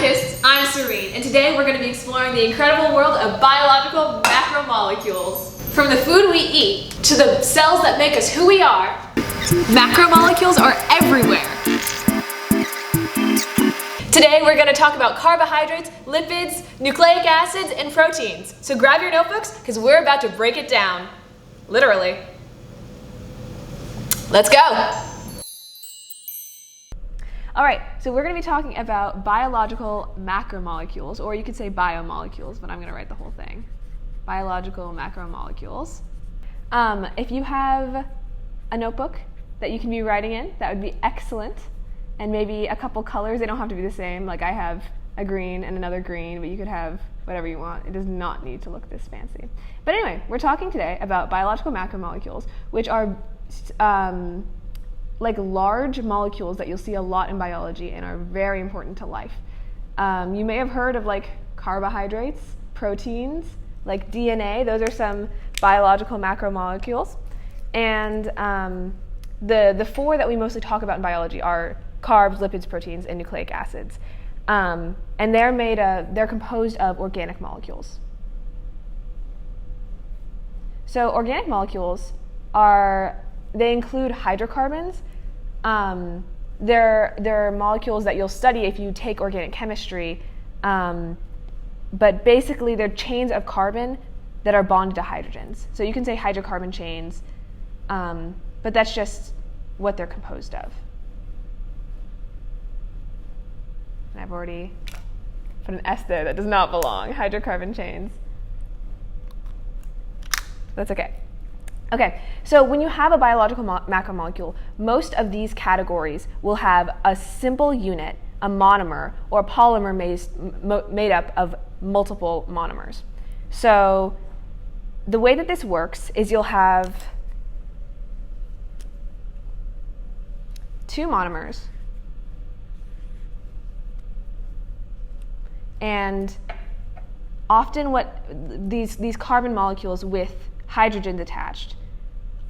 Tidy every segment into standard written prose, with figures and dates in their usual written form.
scientists, I'm Serene, and today we're going to be exploring the incredible world of biological macromolecules. From the food we eat to the cells that make us who we are, macromolecules are everywhere. Today we're going to talk about carbohydrates, lipids, nucleic acids, and proteins. So grab your notebooks because we're about to break it down. Literally. Let's go! Alright, so we're going to be talking about biological macromolecules, or you could say biomolecules, but I'm going to write the whole thing. Biological macromolecules. If you have a notebook that you can be writing in, that would be excellent. And maybe a couple colors, they don't have to be the same. Like I have a green and another green, but you could have whatever you want. It does not need to look this fancy. But anyway, we're talking today about biological macromolecules, which are like large molecules that you'll see a lot in biology and are very important to life. You may have heard of like carbohydrates, proteins, like DNA. Those are some biological macromolecules. And the four that we mostly talk about in biology are carbs, lipids, proteins, and nucleic acids. And they're composed of organic molecules. So organic molecules they include hydrocarbons. They're molecules that you'll study if you take organic chemistry, but basically they're chains of carbon that are bonded to hydrogens. So you can say hydrocarbon chains, but that's just what they're composed of. And I've already put an S there that does not belong, hydrocarbon chains. That's okay. Okay, so when you have a biological macromolecule, most of these categories will have a simple unit, a monomer, or a polymer made up of multiple monomers. So the way that this works is you'll have two monomers, and often what these carbon molecules with hydrogens attached,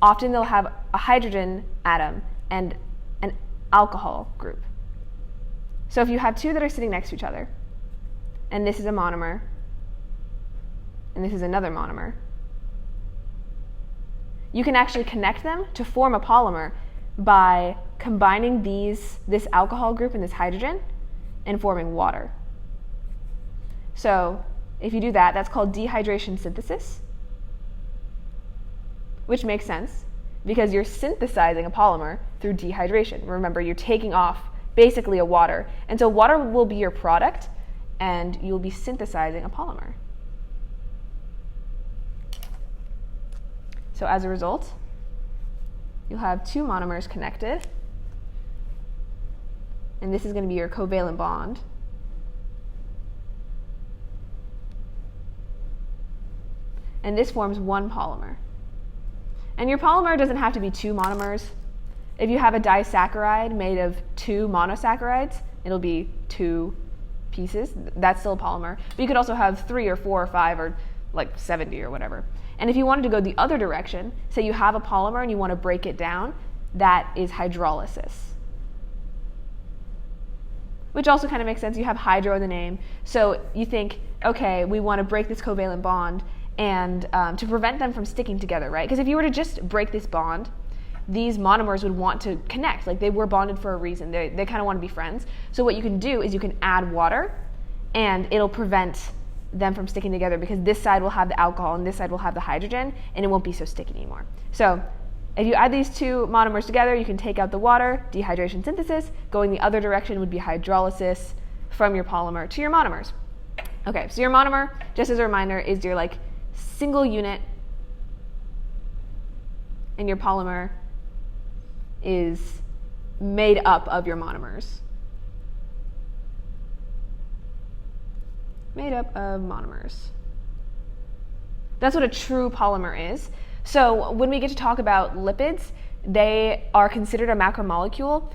often they'll have a hydrogen atom and an alcohol group. So if you have two that are sitting next to each other, and this is a monomer, and this is another monomer, you can actually connect them to form a polymer by combining this alcohol group and this hydrogen and forming water. So if you do that, that's called dehydration synthesis, which makes sense because you're synthesizing a polymer through dehydration. Remember, you're taking off basically a water, and so water will be your product, and you'll be synthesizing a polymer. So as a result, you'll have two monomers connected, and this is going to be your covalent bond. And this forms one polymer. And your polymer doesn't have to be two monomers. If you have a disaccharide made of two monosaccharides, it'll be two pieces. That's still a polymer. But you could also have 3 or 4 or 5 or like 70 or whatever. And if you wanted to go the other direction, say you have a polymer and you want to break it down, that is hydrolysis. Which also kind of makes sense. You have hydro in the name. So you think, okay, we want to break this covalent bond and to prevent them from sticking together, right? Because if you were to just break this bond, these monomers would want to connect. Like they were bonded for a reason. They kind of want to be friends. So what you can do is you can add water, and it'll prevent them from sticking together because this side will have the alcohol and this side will have the hydrogen, and it won't be so sticky anymore. So if you add these two monomers together, you can take out the water, dehydration synthesis. Going the other direction would be hydrolysis from your polymer to your monomers. Okay, so your monomer, just as a reminder, is your like single unit, and your polymer is made up of your monomers. Made up of monomers. That's what a true polymer is. So when we get to talk about lipids, they are considered a macromolecule.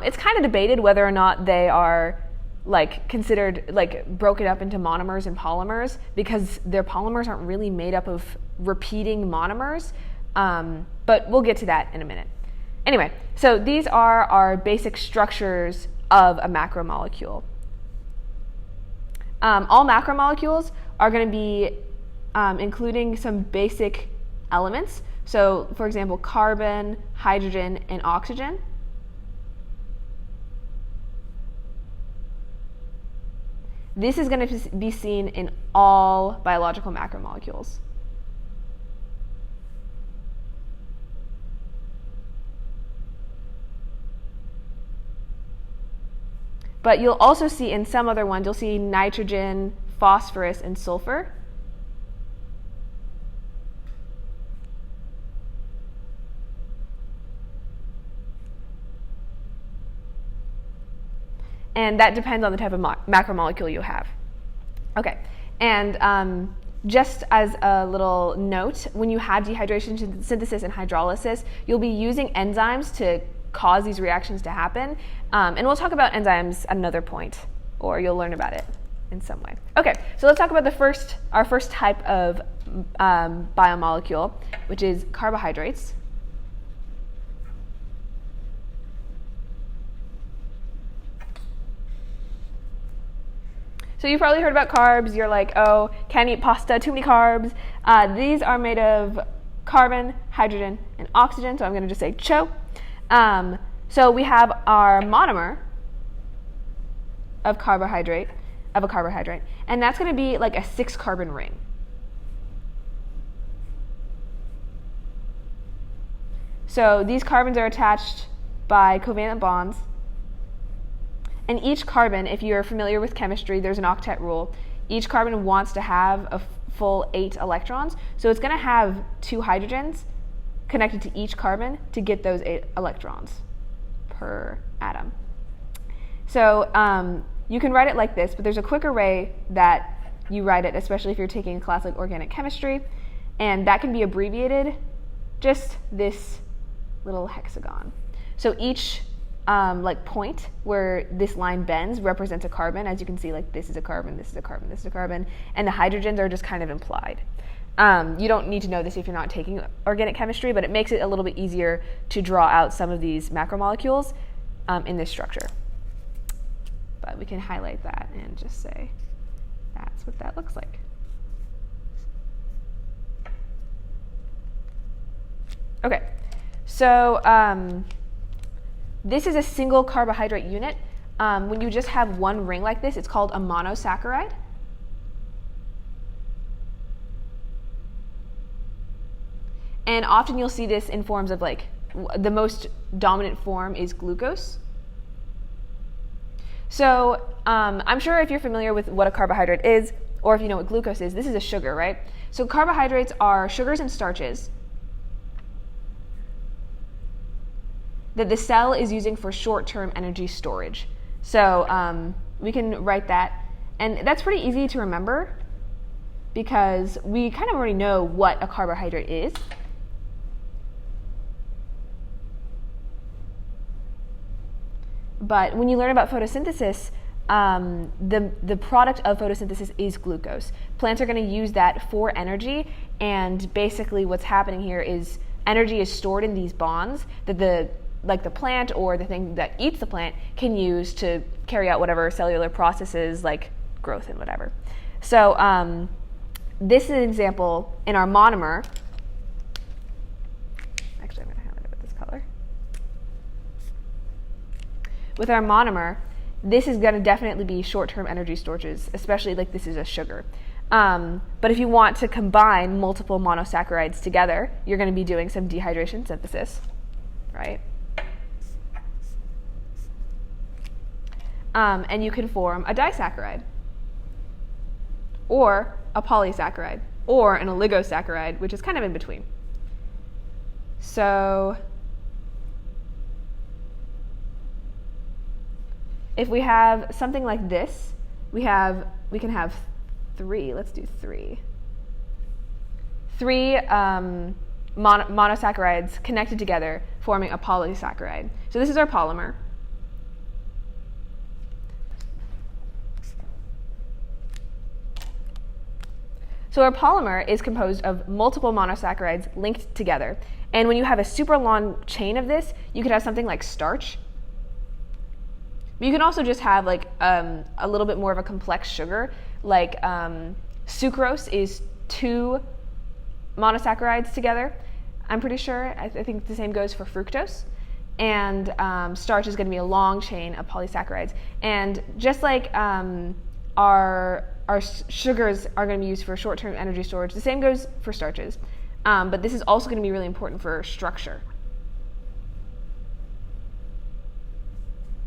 It's kind of debated whether or not they are like considered like broken up into monomers and polymers because their polymers aren't really made up of repeating monomers. But we'll get to that in a minute. Anyway, so these are our basic structures of a macromolecule. All macromolecules are going to be including some basic elements. So, for example, carbon, hydrogen, and oxygen. This is going to be seen in all biological macromolecules. But you'll also see in some other ones, you'll see nitrogen, phosphorus, and sulfur. And that depends on the type of macromolecule you have. Okay, and just as a little note, when you have dehydration, synthesis, and hydrolysis, you'll be using enzymes to cause these reactions to happen. And we'll talk about enzymes at another point, or you'll learn about it in some way. Okay, so let's talk about our first type of biomolecule, which is carbohydrates. So you've probably heard about carbs. You're like, oh, can't eat pasta, too many carbs. These are made of carbon, hydrogen, and oxygen, so I'm going to just say CHO. So we have our monomer of a carbohydrate, and that's going to be like a 6-carbon ring. So these carbons are attached by covalent bonds. And each carbon, if you're familiar with chemistry, there's an octet rule. Each carbon wants to have a full 8 electrons. So it's going to have 2 hydrogens connected to each carbon to get those 8 electrons per atom. So you can write it like this, but there's a quicker way that you write it, especially if you're taking a class like organic chemistry. And that can be abbreviated just this little hexagon. So each like point where this line bends represents a carbon. As you can see, like this is a carbon, this is a carbon, this is a carbon, and the hydrogens are just kind of implied. You don't need to know this if you're not taking organic chemistry, but it makes it a little bit easier to draw out some of these macromolecules in this structure. But we can highlight that and just say that's what that looks like. Okay, so this is a single carbohydrate unit. When you just have one ring like this, it's called a monosaccharide. And often you'll see this in forms of like, the most dominant form is glucose. So I'm sure if you're familiar with what a carbohydrate is, or if you know what glucose is, this is a sugar, right? So carbohydrates are sugars and starches that the cell is using for short-term energy storage. So we can write that. And that's pretty easy to remember because we kind of already know what a carbohydrate is. But when you learn about photosynthesis, the product of photosynthesis is glucose. Plants are going to use that for energy, and basically what's happening here is energy is stored in these bonds that the plant or the thing that eats the plant can use to carry out whatever cellular processes like growth and whatever. So this is an example in our monomer. Actually, I'm going to highlight it with this color. With our monomer, this is going to definitely be short-term energy storages, especially like this is a sugar. But if you want to combine multiple monosaccharides together, you're going to be doing some dehydration synthesis, right? And you can form a disaccharide, or a polysaccharide, or an oligosaccharide, which is kind of in between. So if we have something like this, we can have 3. Let's do 3. 3 monosaccharides connected together, forming a polysaccharide. So this is our polymer. So our polymer is composed of multiple monosaccharides linked together. And when you have a super long chain of this, you could have something like starch. But you can also just have like a little bit more of a complex sugar, like sucrose is 2 monosaccharides together, I'm pretty sure. I think the same goes for fructose. And starch is going to be a long chain of polysaccharides. And just like our sugars are going to be used for short-term energy storage, the same goes for starches. But this is also going to be really important for structure.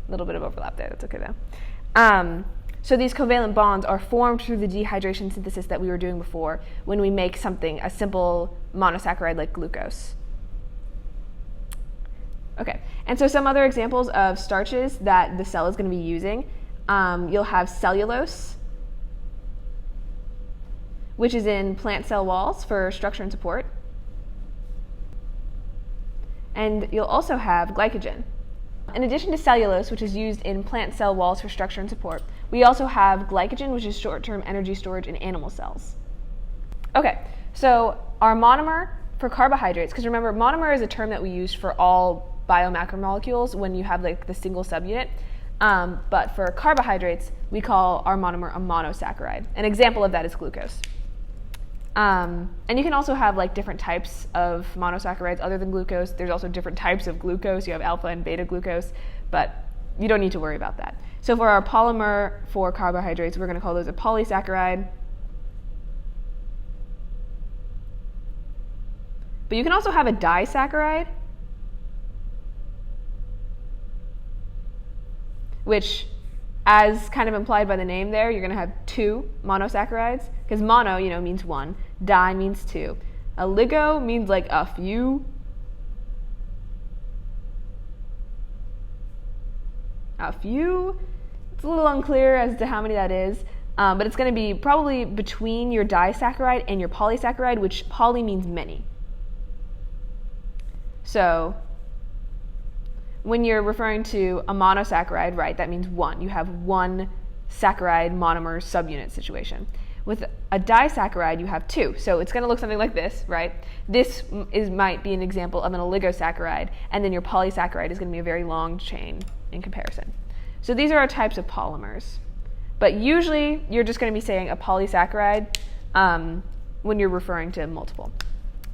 A little bit of overlap there, that's okay though. So these covalent bonds are formed through the dehydration synthesis that we were doing before when we make something, a simple monosaccharide like glucose. Okay, and so some other examples of starches that the cell is going to be using, you'll have cellulose, which is in plant cell walls for structure and support. And you'll also have glycogen. In addition to cellulose, which is used in plant cell walls for structure and support, we also have glycogen, which is short-term energy storage in animal cells. Okay, so our monomer for carbohydrates, because remember, monomer is a term that we use for all biomacromolecules when you have like the single subunit. But for carbohydrates, we call our monomer a monosaccharide. An example of that is glucose. And you can also have like different types of monosaccharides other than glucose. There's also different types of glucose. You have alpha and beta glucose, but you don't need to worry about that. So for our polymer for carbohydrates, we're going to call those a polysaccharide. But you can also have a disaccharide, which, as kind of implied by the name there, you're going to have 2 monosaccharides, because mono, means 1, di means 2. Oligo means like a few. It's a little unclear as to how many that is, but it's going to be probably between your disaccharide and your polysaccharide, which poly means many. So when you're referring to a monosaccharide, right, that means 1. You have 1 saccharide monomer subunit situation. With a disaccharide, you have 2. So it's going to look something like this, right? This might be an example of an oligosaccharide, and then your polysaccharide is going to be a very long chain in comparison. So these are our types of polymers. But usually, you're just going to be saying a polysaccharide when you're referring to multiple.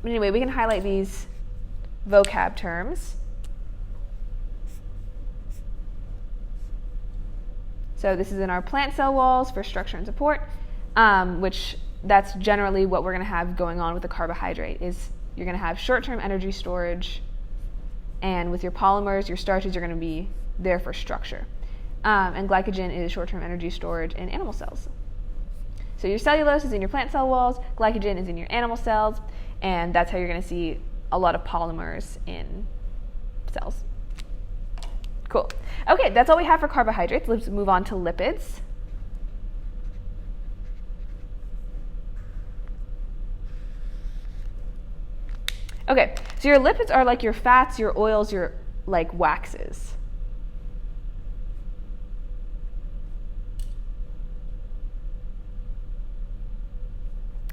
But anyway, we can highlight these vocab terms. So this is in our plant cell walls for structure and support, which that's generally what we're going to have going on with the carbohydrate, is you're going to have short-term energy storage, and with your polymers, your starches are going to be there for structure. And glycogen is short-term energy storage in animal cells. So your cellulose is in your plant cell walls, glycogen is in your animal cells, and that's how you're going to see a lot of polymers in cells. Cool. Okay, that's all we have for carbohydrates. Let's move on to lipids. Okay, so your lipids are like your fats, your oils, your like waxes.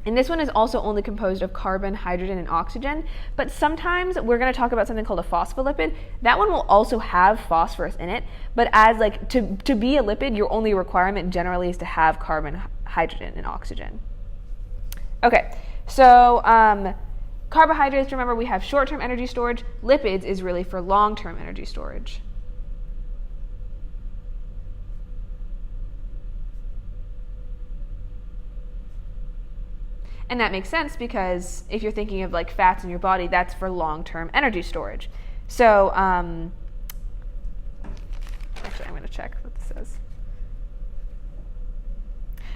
And this one is also only composed of carbon, hydrogen, and oxygen. But sometimes we're going to talk about something called a phospholipid. That one will also have phosphorus in it. But as like to be a lipid, your only requirement generally is to have carbon, hydrogen, and oxygen. Okay, so carbohydrates, remember, we have short-term energy storage. Lipids is really for long-term energy storage. And that makes sense because if you're thinking of like fats in your body, that's for long-term energy storage. So, actually, I'm going to check what this says.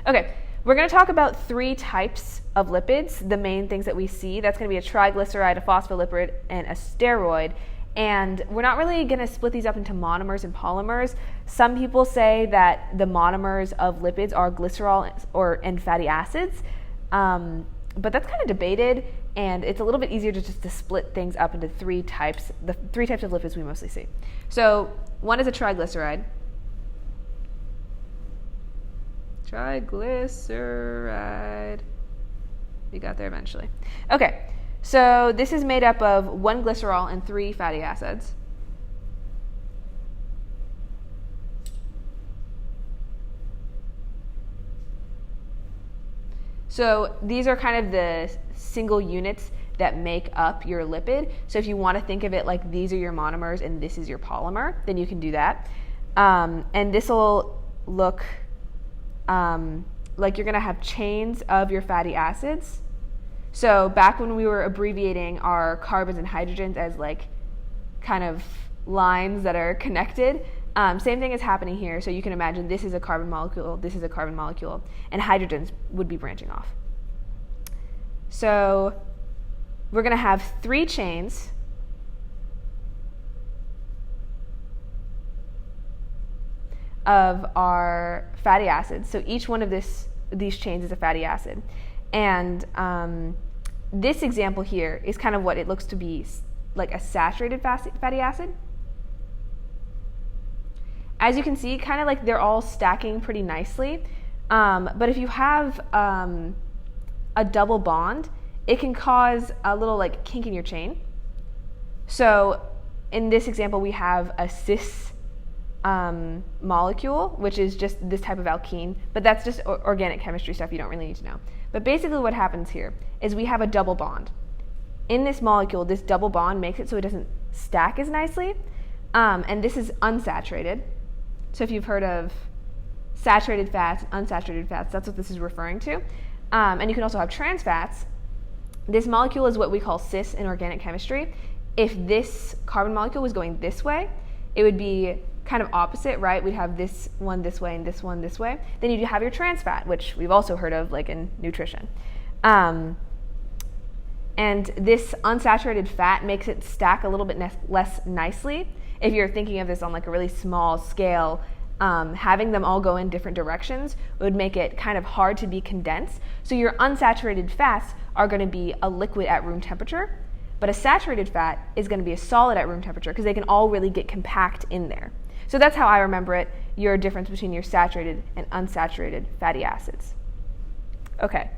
Okay, we're going to talk about 3 types of lipids, the main things that we see. That's going to be a triglyceride, a phospholipid, and a steroid. And we're not really going to split these up into monomers and polymers. Some people say that the monomers of lipids are glycerol and fatty acids. But that's kind of debated, and it's a little bit easier to split things up into 3 types, the 3 types of lipids we mostly see. So one is a triglyceride. Triglyceride. We got there eventually. Okay, so this is made up of 1 glycerol and 3 fatty acids. So these are kind of the single units that make up your lipid. So if you want to think of it like these are your monomers and this is your polymer, then you can do that. And this will look like you're going to have chains of your fatty acids. So back when we were abbreviating our carbons and hydrogens as like kind of lines that are connected, same thing is happening here. So you can imagine this is a carbon molecule, this is a carbon molecule, and hydrogens would be branching off. So we're going to have 3 chains of our fatty acids. So each one of these chains is a fatty acid. And this example here is kind of what it looks to be like a saturated fatty acid. As you can see, kind of like they're all stacking pretty nicely. But if you have a double bond, it can cause a little like kink in your chain. So in this example, we have a cis molecule, which is just this type of alkene, but that's just organic chemistry stuff you don't really need to know. But basically what happens here is we have a double bond. In this molecule, this double bond makes it so it doesn't stack as nicely, and this is unsaturated. So if you've heard of saturated fats, unsaturated fats, that's what this is referring to. And you can also have trans fats. This molecule is what we call cis in organic chemistry. If this carbon molecule was going this way, it would be kind of opposite, right? We'd have this one this way and this one this way. Then you'd have your trans fat, which we've also heard of like in nutrition. And this unsaturated fat makes it stack a little bit less nicely. If you're thinking of this on like a really small scale, having them all go in different directions would make it kind of hard to be condensed. So your unsaturated fats are going to be a liquid at room temperature, but a saturated fat is going to be a solid at room temperature because they can all really get compact in there. So that's how I remember it, your difference between your saturated and unsaturated fatty acids. Okay,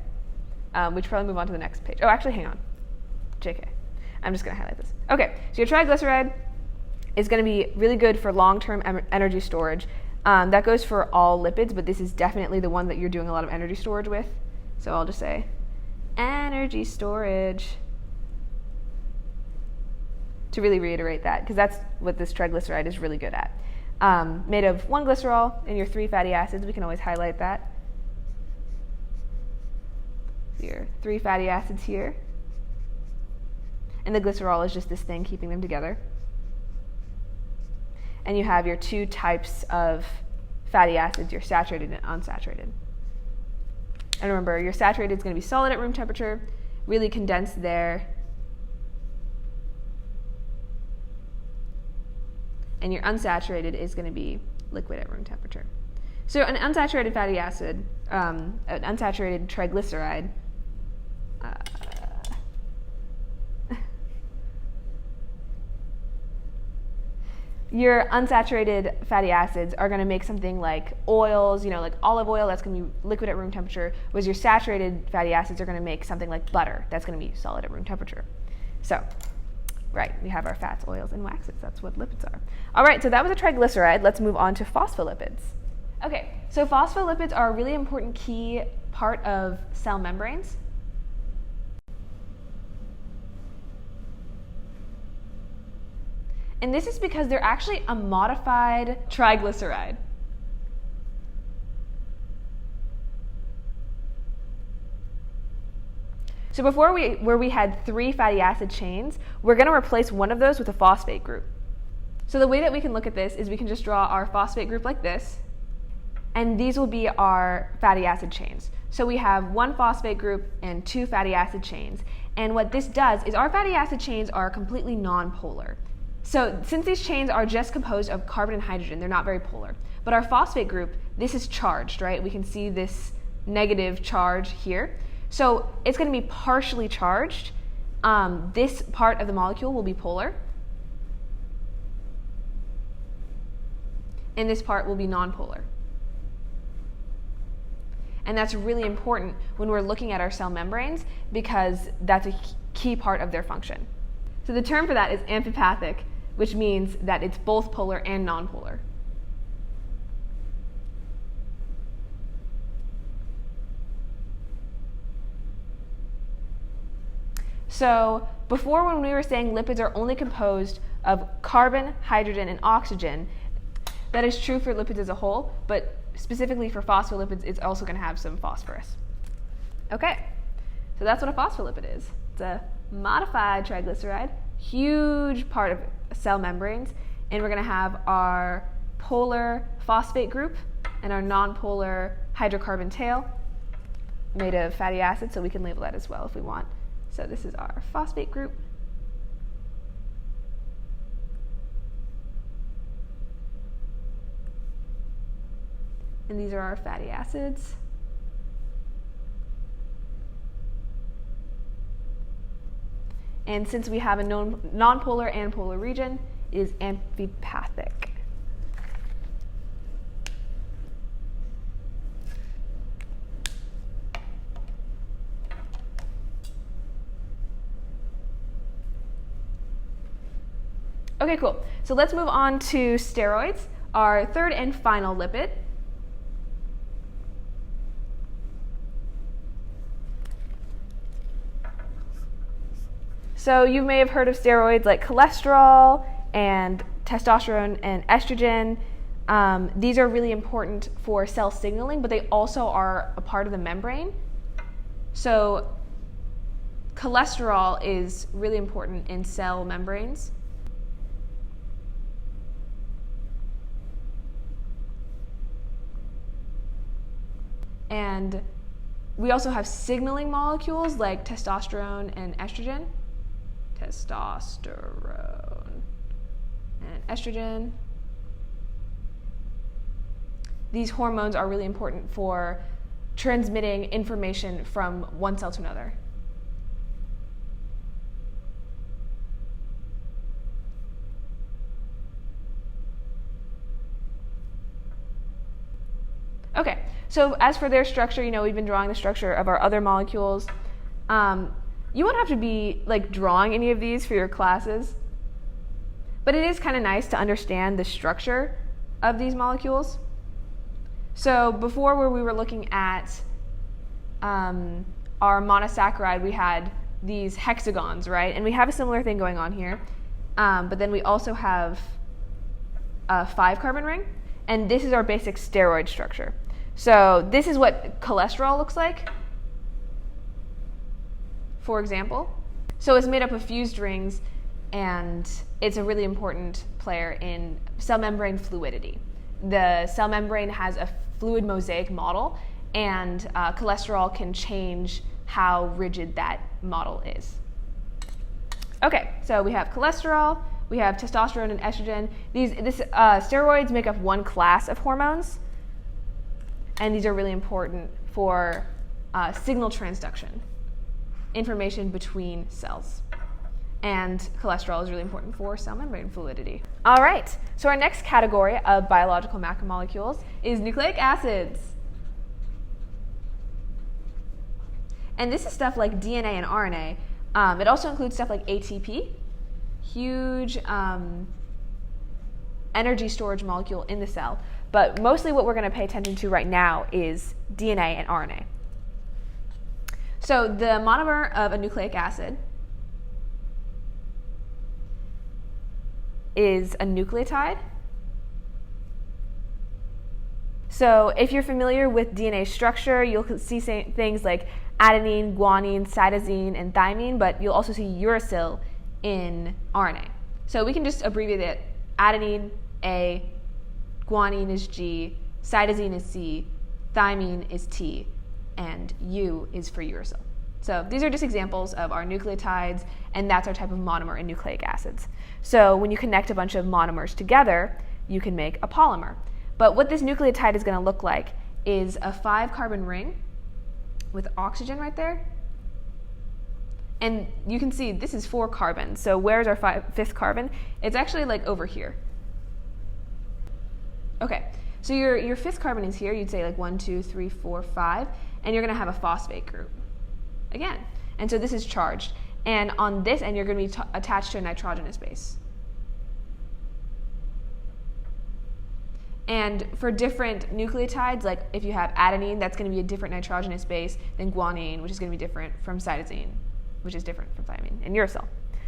we should probably move on to the next page. Oh, actually, hang on. JK. I'm just going to highlight this. Okay, so your triglyceride is going to be really good for long-term energy storage. That goes for all lipids, but this is definitely the one that you're doing a lot of energy storage with. So I'll just say energy storage to really reiterate that, because that's what this triglyceride is really good at. Made of 1 glycerol and your 3 fatty acids. We can always highlight that. Your 3 fatty acids here. And the glycerol is just this thing keeping them together. And you have your 2 types of fatty acids, your saturated and unsaturated. And remember, your saturated is going to be solid at room temperature, really condensed there. And your unsaturated is going to be liquid at room temperature. So an unsaturated fatty acid, an unsaturated triglyceride, your unsaturated fatty acids are going to make something like oils, like olive oil, that's going to be liquid at room temperature, whereas your saturated fatty acids are going to make something like butter, that's going to be solid at room temperature. So, right, we have our fats, oils, and waxes. That's what lipids are. All right, so that was a triglyceride. Let's move on to phospholipids. Okay, so phospholipids are a really important key part of cell membranes. And this is because they're actually a modified triglyceride. So before where we had 3 fatty acid chains, we're going to replace one of those with a phosphate group. So the way that we can look at this is we can just draw our phosphate group like this, and these will be our fatty acid chains. So we have 1 phosphate group and 2 fatty acid chains. And what this does is our fatty acid chains are completely non-polar. So since these chains are just composed of carbon and hydrogen, they're not very polar. But our phosphate group, this is charged, right? We can see this negative charge here. So it's going to be partially charged. This part of the molecule will be polar. And this part will be nonpolar. And that's really important when we're looking at our cell membranes because that's a key part of their function. So the term for that is amphipathic, which means that it's both polar and nonpolar. So before, when we were saying lipids are only composed of carbon, hydrogen, and oxygen, that is true for lipids as a whole, but specifically for phospholipids, it's also going to have some phosphorus. Okay, so that's what a phospholipid is. It's a modified triglyceride, huge part of cell membranes, and we're going to have our polar phosphate group and our nonpolar hydrocarbon tail made of fatty acids, so we can label that as well if we want. So this is our phosphate group. And these are our fatty acids. And since we have a nonpolar and polar region, it is amphipathic. Okay, cool. So let's move on to steroids, our third and final lipid. So you may have heard of steroids like cholesterol and testosterone and estrogen. These are really important for cell signaling, but they also are a part of the membrane. So cholesterol is really important in cell membranes. And we also have signaling molecules like testosterone and estrogen. Testosterone and estrogen. These hormones are really important for transmitting information from one cell to another. Okay, so as for their structure, we've been drawing the structure of our other molecules. You won't have to be drawing any of these for your classes, but it is kind of nice to understand the structure of these molecules. So before, where we were looking at our monosaccharide, we had these hexagons, right? And we have a similar thing going on here, but then we also have a 5-carbon ring, and this is our basic steroid structure. So this is what cholesterol looks like, for example. So it's made up of fused rings, and it's a really important player in cell membrane fluidity. The cell membrane has a fluid mosaic model, and cholesterol can change how rigid that model is. Okay, so we have cholesterol, we have testosterone and estrogen. Steroids make up one class of hormones, and these are really important for signal transduction, information between cells. And cholesterol is really important for cell membrane fluidity. All right, so our next category of biological macromolecules is nucleic acids. And this is stuff like DNA and RNA. It also includes stuff like ATP, huge energy storage molecule in the cell. But mostly what we're going to pay attention to right now is DNA and RNA. So the monomer of a nucleic acid is a nucleotide. So if you're familiar with DNA structure, you'll see things like adenine, guanine, cytosine, and thymine, but you'll also see uracil in RNA. So we can just abbreviate it. Adenine, A, guanine is G, cytosine is C, thymine is T, and U is for uracil. So these are just examples of our nucleotides, and that's our type of monomer in nucleic acids. So when you connect a bunch of monomers together, you can make a polymer. But what this nucleotide is going to look like is a 5-carbon ring with oxygen right there. And you can see this is 4 carbons. So where's our 5th carbon? It's actually over here. Okay, so your 5th carbon is here. You'd say 1, 2, 3, 4, 5, and you're going to have a phosphate group again. And so this is charged. And on this end, you're going to be attached to a nitrogenous base. And for different nucleotides, like if you have adenine, that's going to be a different nitrogenous base than guanine, which is going to be different from cytosine. which is different from thymine, and uracil.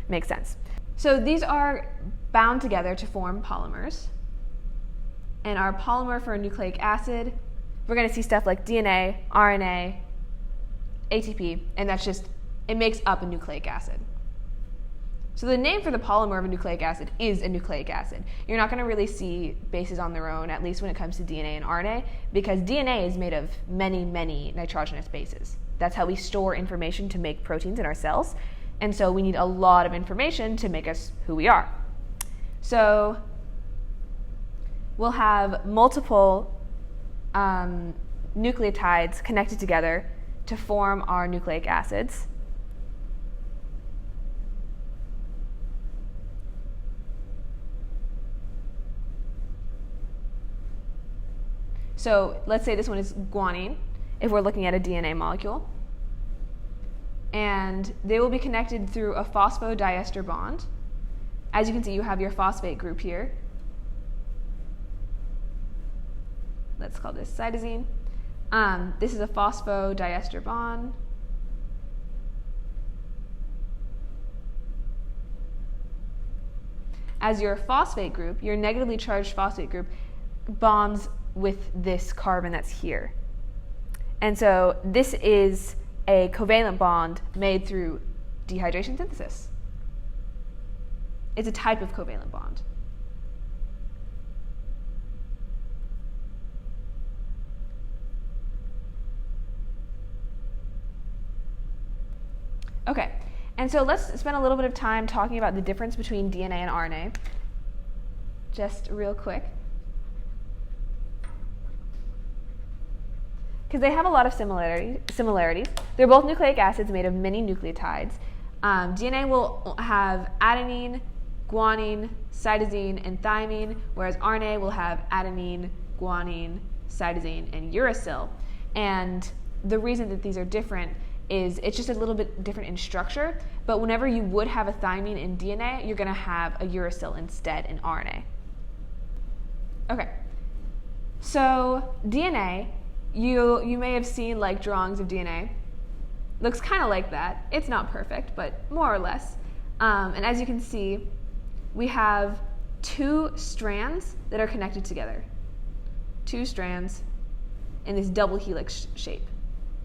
Makes sense. So these are bound together to form polymers. And our polymer for a nucleic acid, we're going to see stuff like DNA, RNA, ATP, and that's just, it makes up a nucleic acid. So the name for the polymer of a nucleic acid is a nucleic acid. You're not going to really see bases on their own, at least when it comes to DNA and RNA, because DNA is made of many, many nitrogenous bases. That's how we store information to make proteins in our cells. And so we need a lot of information to make us who we are. So we'll have multiple nucleotides connected together to form our nucleic acids. So let's say this one is guanine, if we're looking at a DNA molecule. And they will be connected through a phosphodiester bond. As you can see, you have your phosphate group here. Let's call this cytosine. This is a phosphodiester bond. As your phosphate group, your negatively charged phosphate group bonds with this carbon that's here. And so this is a covalent bond made through dehydration synthesis. It's a type of covalent bond. Okay, and so let's spend a little bit of time talking about the difference between DNA and RNA, just real quick. Because they have a lot of similarities. They're both nucleic acids made of many nucleotides. DNA will have adenine, guanine, cytosine, and thymine, whereas RNA will have adenine, guanine, cytosine, and uracil. And the reason that these are different is it's just a little bit different in structure, but whenever you would have a thymine in DNA, you're going to have a uracil instead in RNA. Okay, so DNA, you may have seen like drawings of DNA. Looks kind of like that. It's not perfect, but more or less. And as you can see, we have two strands that are connected together. Two strands in this double helix shape.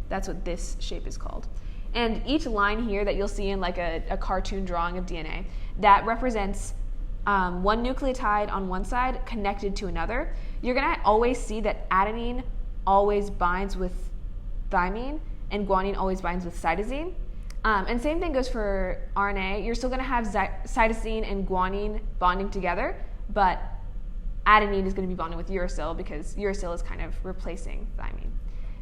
That's what this shape is called. And each line here that you'll see in like a cartoon drawing of DNA, that represents one nucleotide on one side connected to another. You're going to always see that adenine always binds with thymine and guanine always binds with cytosine. And same thing goes for RNA. You're still going to have cytosine and guanine bonding together, but adenine is going to be bonding with uracil because uracil is kind of replacing thymine.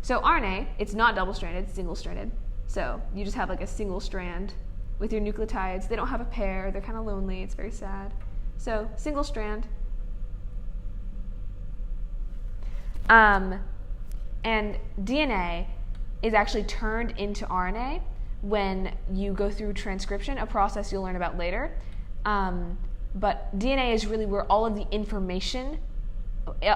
So RNA, it's not double-stranded, it's single-stranded. So you just have like a single strand with your nucleotides. They don't have a pair, they're kind of lonely, it's very sad. So single strand. And DNA is actually turned into RNA when you go through transcription, a process you'll learn about later. But DNA is really where all of the information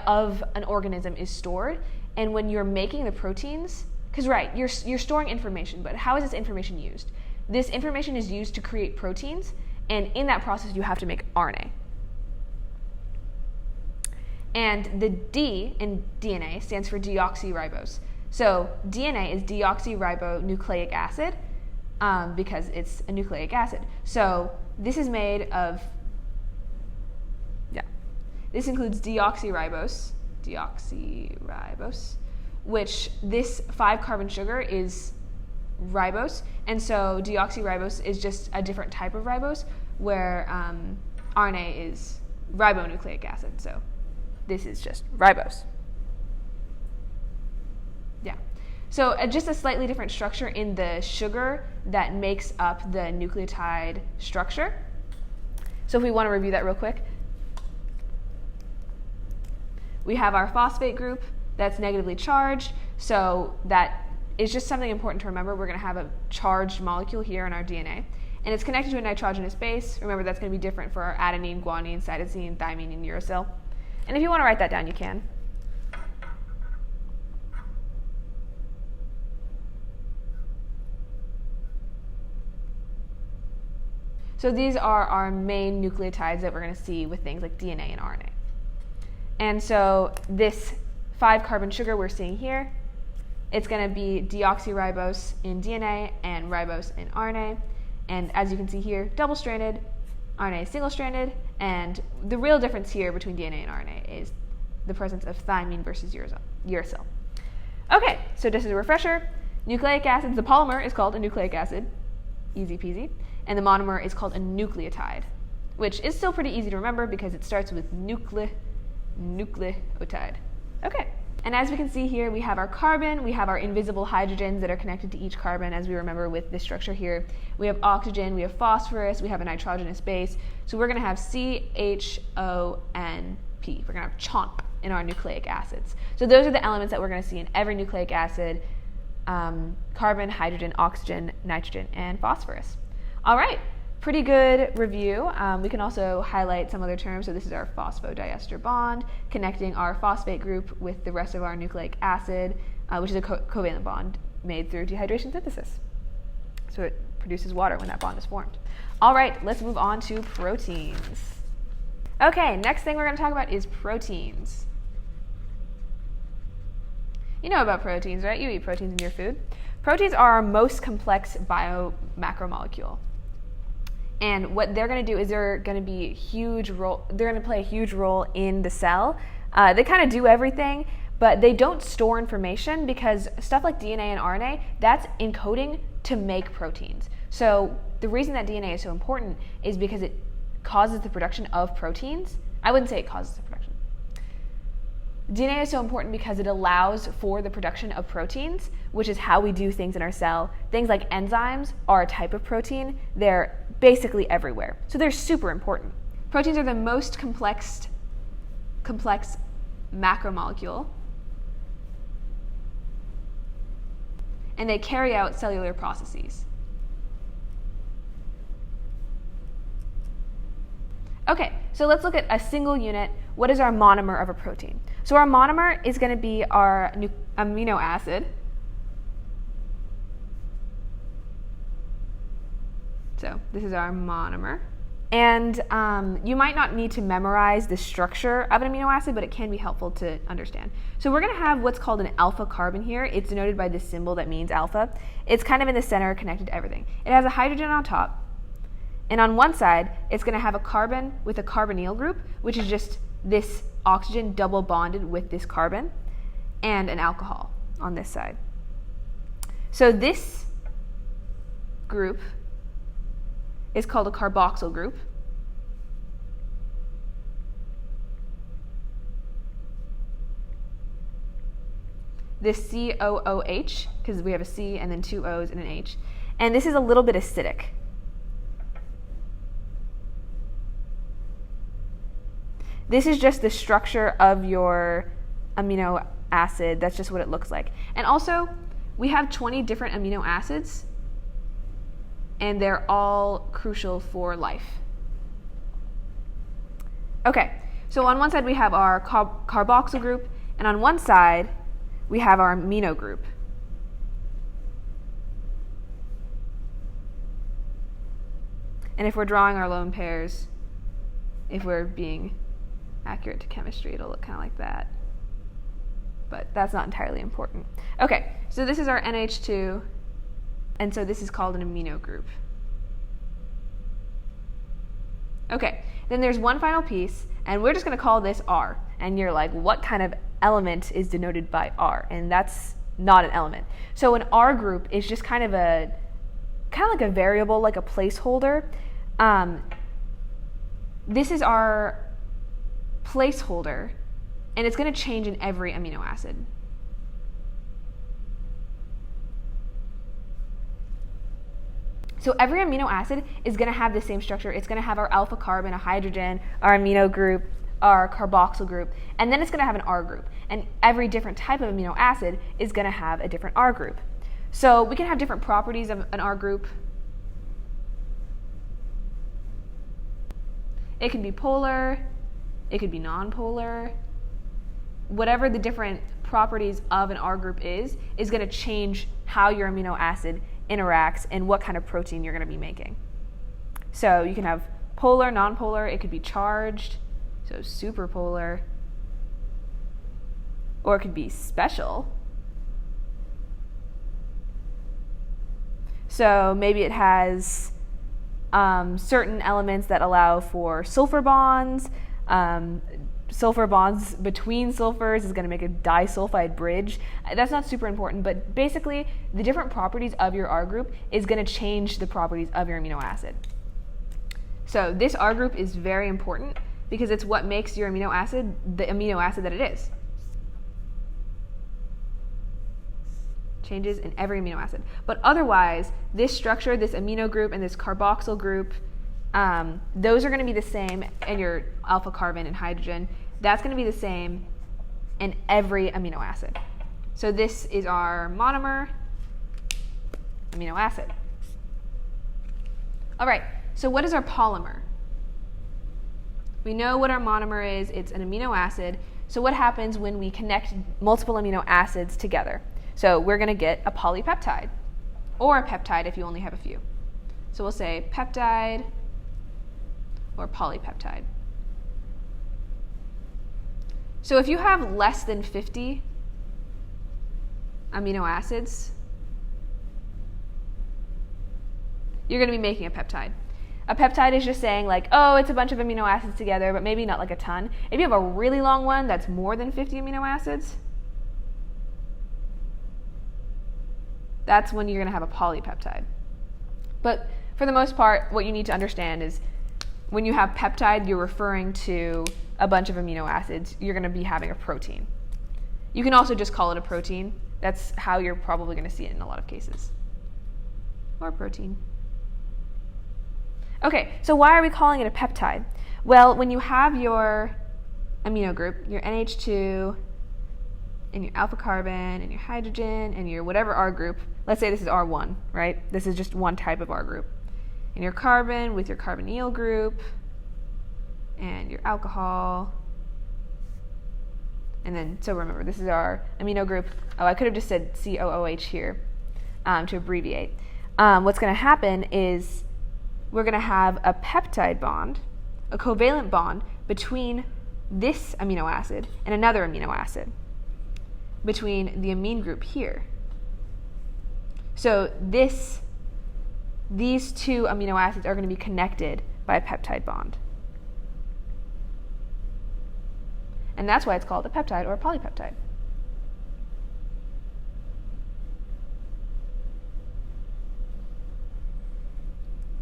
of an organism is stored. And when you're making the proteins, because right, you're storing information, but how is this information used? This information is used to create proteins, and in that process you have to make RNA. And the D in DNA stands for deoxyribose. So DNA is deoxyribonucleic acid because it's a nucleic acid. So this is made of, this includes deoxyribose, which this 5-carbon sugar is ribose, and so deoxyribose is just a different type of ribose, where RNA is ribonucleic acid, so this is just ribose. Yeah. So just a slightly different structure in the sugar that makes up the nucleotide structure. So if we want to review that real quick, we have our phosphate group that's negatively charged, so that is just something important to remember. We're going to have a charged molecule here in our DNA, and it's connected to a nitrogenous base. Remember, that's going to be different for our adenine, guanine, cytosine, thymine, and uracil. And if you want to write that down, you can. So these are our main nucleotides that we're going to see with things like DNA and RNA. And so this 5-carbon sugar we're seeing here, it's going to be deoxyribose in DNA and ribose in RNA. And as you can see here, double-stranded, RNA is single-stranded, and the real difference here between DNA and RNA is the presence of thymine versus uracil. Okay, so just as a refresher, nucleic acids, the polymer is called a nucleic acid, easy peasy, and the monomer is called a nucleotide, which is still pretty easy to remember because it starts with nucleotide. Okay, and as we can see here, we have our carbon, we have our invisible hydrogens that are connected to each carbon, as we remember with this structure here. We have oxygen, we have phosphorus, we have a nitrogenous base, so we're going to have CHONP. We're going to have CHONP in our nucleic acids. So those are the elements that we're going to see in every nucleic acid: carbon, hydrogen, oxygen, nitrogen, and phosphorus. All right, pretty good review. We can also highlight some other terms. So this is our phosphodiester bond connecting our phosphate group with the rest of our nucleic acid, which is a covalent bond made through dehydration synthesis. So it produces water when that bond is formed. All right, let's move on to proteins. Okay, next thing we're going to talk about is proteins. You know about proteins, right? You eat proteins in your food. Proteins are our most complex macromolecule. And what they're going to do is they're going to be they're going to play a huge role in the cell. They kind of do everything, but they don't store information because stuff like DNA and RNA, that's encoding to make proteins. So the reason that DNA is so important is because it causes the production of proteins. I wouldn't say it causes the production. DNA is so important because it allows for the production of proteins, which is how we do things in our cell. Things like enzymes are a type of protein. They're basically everywhere. So they're super important. Proteins are the most complex macromolecule, and they carry out cellular processes. Okay, so let's look at a single unit. What is our monomer of a protein? So our monomer is going to be our amino acid. So this is our monomer. And you might not need to memorize the structure of an amino acid, but it can be helpful to understand. So we're going to have what's called an alpha carbon here. It's denoted by this symbol that means alpha. It's kind of in the center, connected to everything. It has a hydrogen on top. And on one side, it's going to have a carbon with a carbonyl group, which is just this oxygen double bonded with this carbon, and an alcohol on this side. So this group is called a carboxyl group. This COOH, because we have a C and then two O's and an H. And this is a little bit acidic. This is just the structure of your amino acid. That's just what it looks like. And also, we have 20 different amino acids, and they're all crucial for life. Okay, so on one side we have our carboxyl group, and on one side we have our amino group. And if we're drawing our lone pairs, if we're being accurate to chemistry, it'll look kind of like that. But that's not entirely important. Okay, so this is our NH2, and so this is called an amino group. Okay, then there's one final piece, and we're just going to call this R. And you're like, what kind of element is denoted by R? And that's not an element. So an R group is just kind of like a variable, like a placeholder. This is our placeholder, and it's going to change in every amino acid. So every amino acid is going to have the same structure. It's going to have our alpha carbon, a hydrogen, our amino group, our carboxyl group, and then it's going to have an R group. And every different type of amino acid is going to have a different R group. So we can have different properties of an R group. It can be polar, it could be nonpolar. Whatever the different properties of an R group is going to change how your amino acid interacts and what kind of protein you're going to be making. So you can have polar, nonpolar, it could be charged, so superpolar, or it could be special. So maybe it has certain elements that allow for sulfur bonds. Sulfur bonds between sulfurs is going to make a disulfide bridge. That's not super important, but basically the different properties of your R group is going to change the properties of your amino acid. So this R group is very important because it's what makes your amino acid the amino acid that it is. Changes in every amino acid. But otherwise, this structure, this amino group and this carboxyl group, those are going to be the same in your alpha carbon and hydrogen. That's going to be the same in every amino acid. So this is our monomer amino acid. All right, so what is our polymer? We know what our monomer is. It's an amino acid. So what happens when we connect multiple amino acids together? So we're going to get a polypeptide, or a peptide if you only have a few. So we'll say peptide or polypeptide. So if you have less than 50 amino acids, you're going to be making a peptide. A peptide is just saying like, oh, it's a bunch of amino acids together, but maybe not like a ton. If you have a really long one that's more than 50 amino acids, that's when you're going to have a polypeptide. But for the most part, what you need to understand is when you have peptide, you're referring to a bunch of amino acids. You're going to be having a protein. You can also just call it a protein. That's how you're probably going to see it in a lot of cases. Or protein. Okay, so why are we calling it a peptide? Well, when you have your amino group, your NH2, and your alpha carbon, and your hydrogen, and your whatever R group, let's say this is R1, right? This is just one type of R group. And your carbon with your carbonyl group, and your alcohol. And then, so remember, this is our amino group. Oh, I could have just said COOH here to abbreviate. What's going to happen is we're going to have a peptide bond, a covalent bond between this amino acid and another amino acid, between the amine group here. So these two amino acids are going to be connected by a peptide bond. And that's why it's called a peptide or a polypeptide.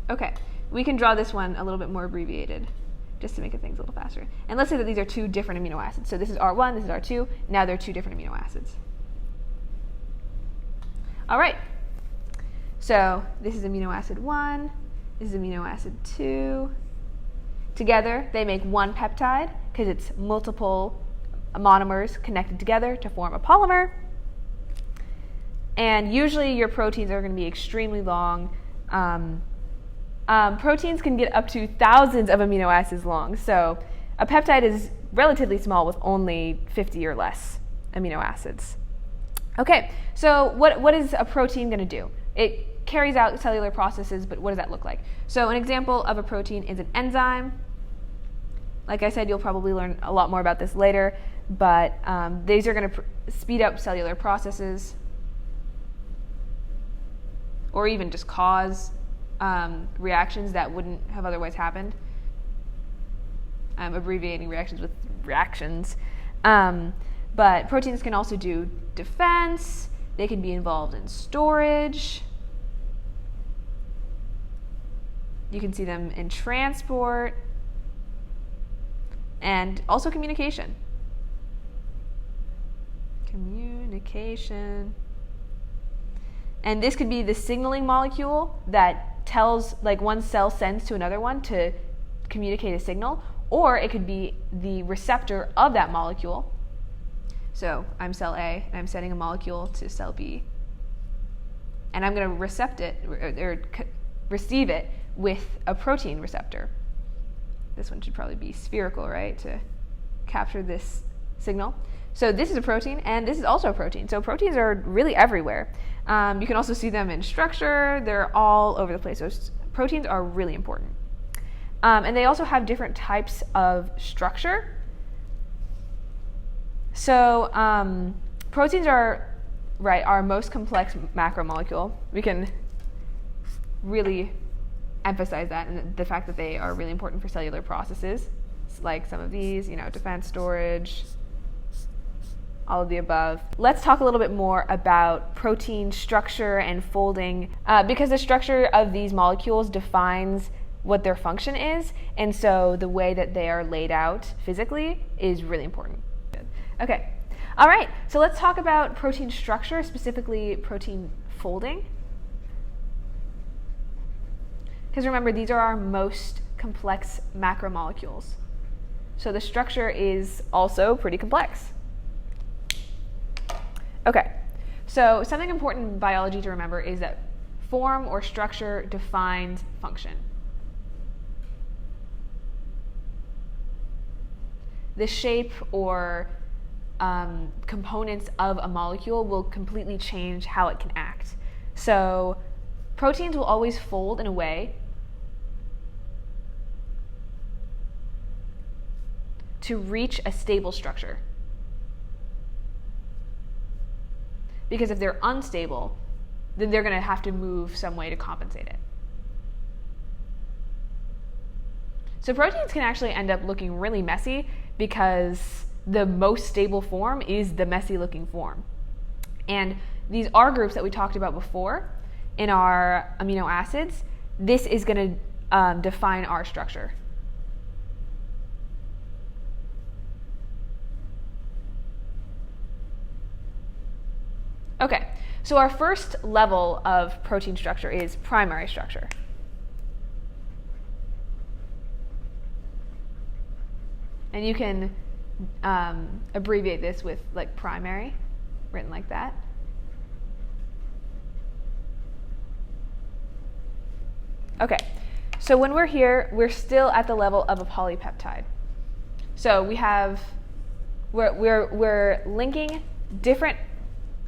Okay, we can draw this one a little bit more abbreviated, just to make things a little faster. And let's say that these are two different amino acids. So this is R1, this is R2. Now they're two different amino acids. All right. So this is amino acid 1, this is amino acid 2. Together, they make one peptide because it's multiple monomers connected together to form a polymer. And usually your proteins are going to be extremely long. Proteins can get up to thousands of amino acids long. So a peptide is relatively small with only 50 or less amino acids. Okay, so what is a protein going to do? It carries out cellular processes, but what does that look like? So an example of a protein is an enzyme. Like I said, you'll probably learn a lot more about this later, but these are going to speed up cellular processes or even just cause reactions that wouldn't have otherwise happened. I'm abbreviating reactions with reactions. But proteins can also do defense. They can be involved in storage. You can see them in transport and also communication. Communication. And this could be the signaling molecule that tells, like one cell sends to another one to communicate a signal, or it could be the receptor of that molecule. So I'm cell A, and I'm sending a molecule to cell B. And I'm going to receive it with a protein receptor. This one should probably be spherical, right, to capture this signal. So this is a protein, and this is also a protein. So proteins are really everywhere. You can also see them in structure. They're all over the place. So proteins are really important. And they also have different types of structure. So proteins are our most complex macromolecule. We can really emphasize that, and the fact that they are really important for cellular processes, like some of these, defense, storage, all of the above. Let's talk a little bit more about protein structure and folding, because the structure of these molecules defines what their function is, and so the way that they are laid out physically is really important. Okay, all right, so let's talk about protein structure, specifically protein folding. Because remember, these are our most complex macromolecules. So the structure is also pretty complex. Okay, so something important in biology to remember is that form or structure defines function. The shape or components of a molecule will completely change how it can act. So proteins will always fold in a way to reach a stable structure. Because if they're unstable, then they're going to have to move some way to compensate it. So proteins can actually end up looking really messy because the most stable form is the messy looking form. And these R groups that we talked about before in our amino acids, this is going to define our structure. Okay, so our first level of protein structure is primary structure. And you can abbreviate this with like primary, written like that. Okay, so when we're here, we're still at the level of a polypeptide. So we're linking different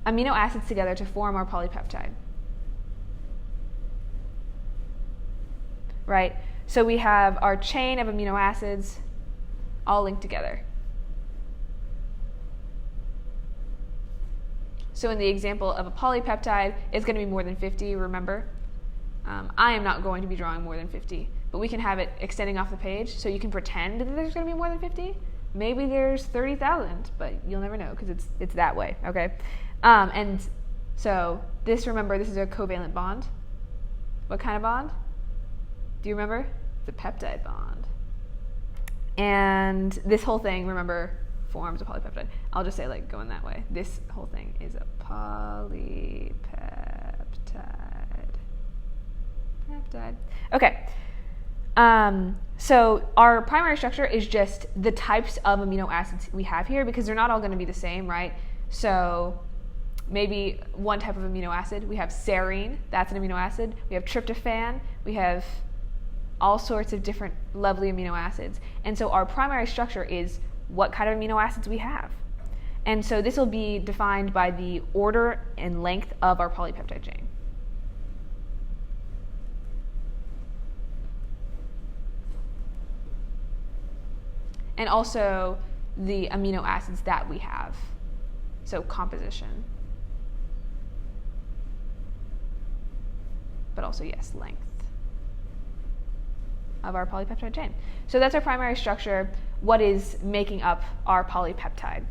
amino acids together to form our polypeptide. Right? So we have our chain of amino acids all linked together. So in the example of a polypeptide, it's going to be more than 50, remember? I am not going to be drawing more than 50, but we can have it extending off the page, so you can pretend that there's going to be more than 50. Maybe there's 30,000, but you'll never know because it's that way, okay? And so remember, this is a covalent bond. What kind of bond? Do you remember? It's a peptide bond. And this whole thing, remember, forms a polypeptide. I'll just say, like, going that way. This whole thing is a polypeptide. Okay. So our primary structure is just the types of amino acids we have here, because they're not all going to be the same, right? So maybe one type of amino acid, we have serine, that's an amino acid. We have tryptophan, we have all sorts of different lovely amino acids. And so our primary structure is what kind of amino acids we have. And so this will be defined by the order and length of our polypeptide chain. And also the amino acids that we have. So composition. But also, yes, length of our polypeptide chain. So that's our primary structure. What is making up our polypeptide?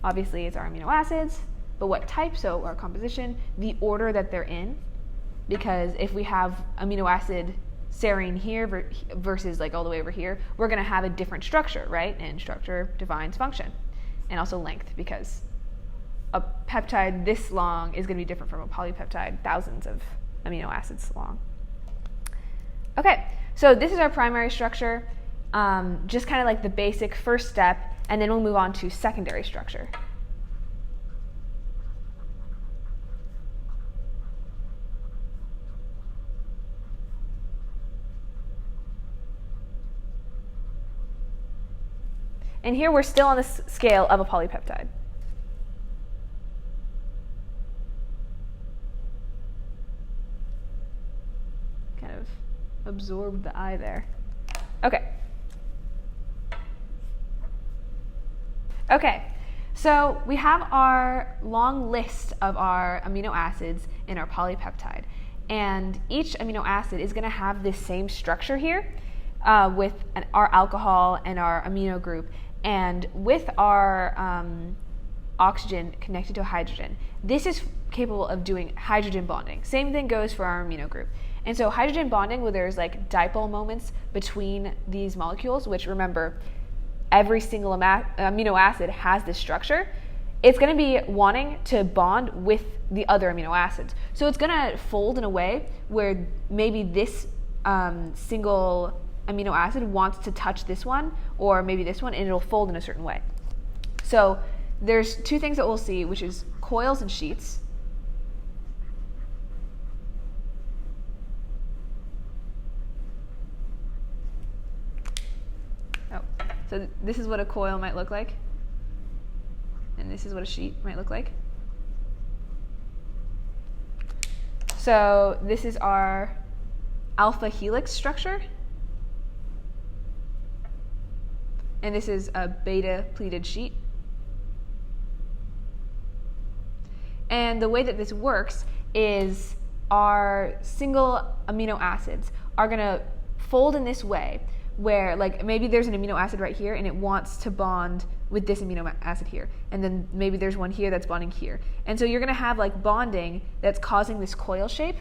Obviously, it's our amino acids, but what type? So our composition, the order that they're in, because if we have amino acid serine here versus like all the way over here, we're going to have a different structure, right? And structure defines function. And also length, because a peptide this long is going to be different from a polypeptide thousands of amino acids long. Okay, so this is our primary structure, just kind of like the basic first step, and then we'll move on to secondary structure. And here we're still on the scale of a polypeptide. Kind of absorbed the eye there. Okay, so we have our long list of our amino acids in our polypeptide. And each amino acid is going to have this same structure here with our alcohol and our amino group. And with our oxygen connected to hydrogen, this is capable of doing hydrogen bonding. Same thing goes for our amino group. And so hydrogen bonding, where there's like dipole moments between these molecules, which remember, every single amino acid has this structure, it's going to be wanting to bond with the other amino acids. So it's going to fold in a way where maybe this single amino acid wants to touch this one, or maybe this one, and it'll fold in a certain way. So there's two things that we'll see, which is coils and sheets. So this is what a coil might look like, and this is what a sheet might look like. So this is our alpha helix structure, and this is a beta pleated sheet. And the way that this works is our single amino acids are going to fold in this way, where like maybe there's an amino acid right here and it wants to bond with this amino acid here, and then maybe there's one here that's bonding here, and so you're going to have like bonding that's causing this coil shape,